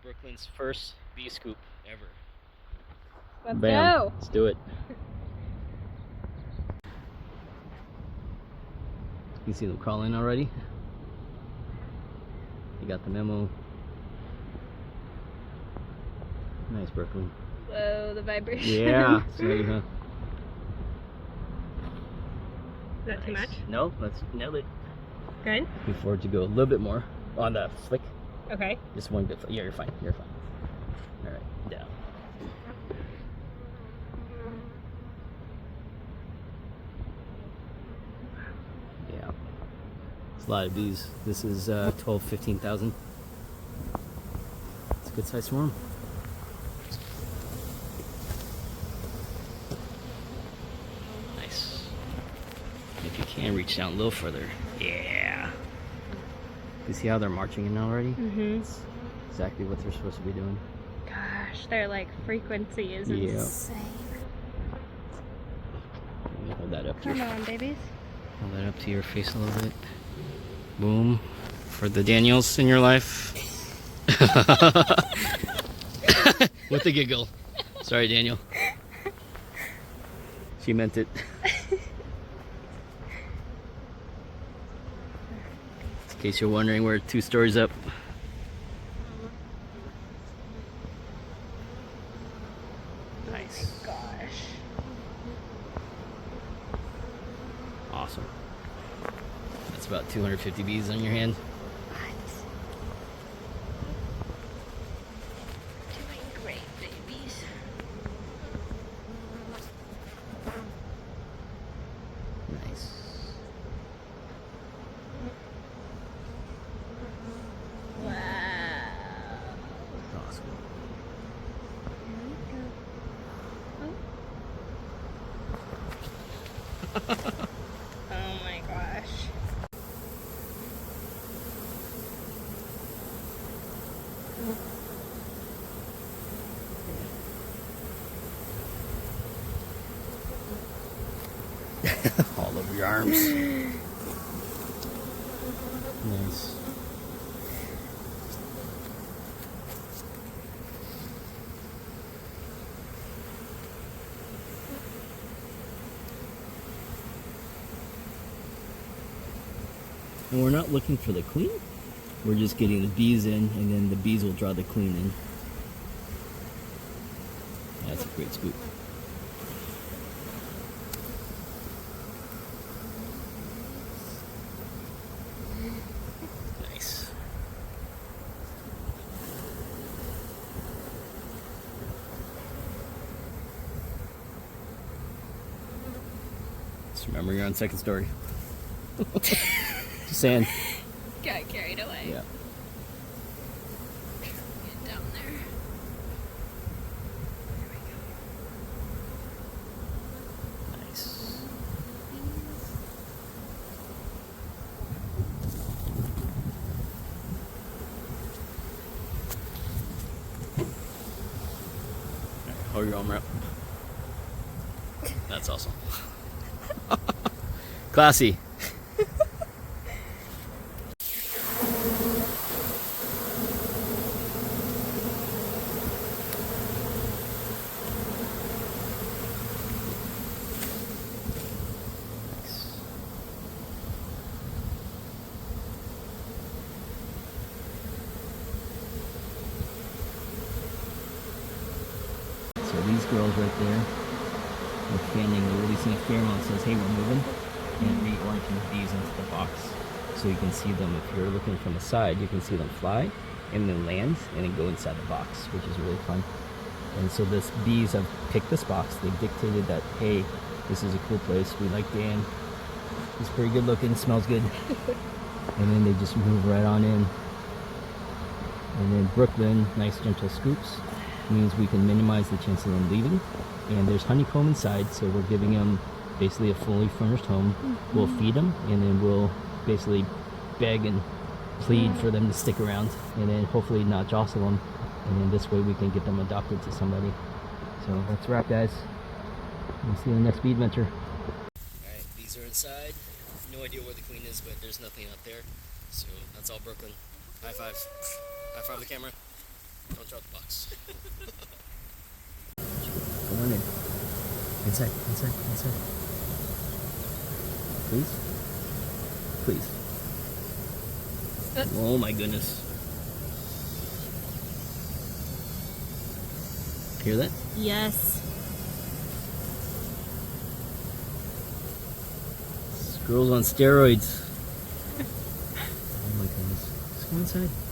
Brooklyn's first bee scoop ever. Let's Bam. go. Let's do it. You see them crawling already? You got the memo. Nice, Brooklyn. Whoa, the vibration. Yeah, steady, huh? Is that too much? No, let's nail it. Good? Before to go a little bit more on the flick. Okay. Just one bit. Yeah, you're fine. You're fine. All right, down. Yeah. It's a lot of bees. This is 12, 15,000. It's a good size swarm. Nice. If you can reach down a little further. Yeah. You see how they're marching in already? Mm-hmm. It's exactly what they're supposed to be doing. Gosh, their like frequency is insane. Let me hold that up. Come on, babies. Hold that up to your face a little bit. Boom. For the Daniels in your life. With the giggle. Sorry, Daniel. She meant it. In case you're wondering, we're 2 stories up. Nice. Oh my gosh. Awesome. That's about 250 bees on your hand. Doing great, babies. Nice. Wow. Awesome. Oh my gosh. All over your arms. Nice. And we're not looking for the queen. We're just getting the bees in, and then the bees will draw the queen in. That's a great scoop. Nice. Just remember you're on second story. Just saying. Got carried away. Yeah. Get down there. There we go. Nice. Alright, hold your arm up. That's awesome. Classy. So these girls right there are fanning, they're releasing a pheromone that says, hey, we're moving, and it reorienting the bees into the box. So you can see them, if you're looking from the side, you can see them fly, and then land, and then go inside the box, which is really fun. And so the bees have picked this box, they've dictated that, hey, this is a cool place, we like Dan, he's pretty good looking, smells good. And then they just move right on in. And then Brooklyn, nice gentle scoops, means we can minimize the chance of them leaving. And there's honeycomb inside, so we're giving them basically a fully furnished home. We'll feed them, and then we'll basically beg and plead for them to stick around, and then hopefully not jostle them. And then this way we can get them adopted to somebody. So that's a wrap, guys. We'll see you in the next bee adventure. Alright, bees are inside. No idea where the queen is, but there's nothing out there. So that's all Brooklyn. High fives. High five the camera. Don't drop the box. Go on in. Inside. Please? Please. Oh my goodness. Hear that? Yes. Squirrels on steroids. Oh my goodness. Let's go inside.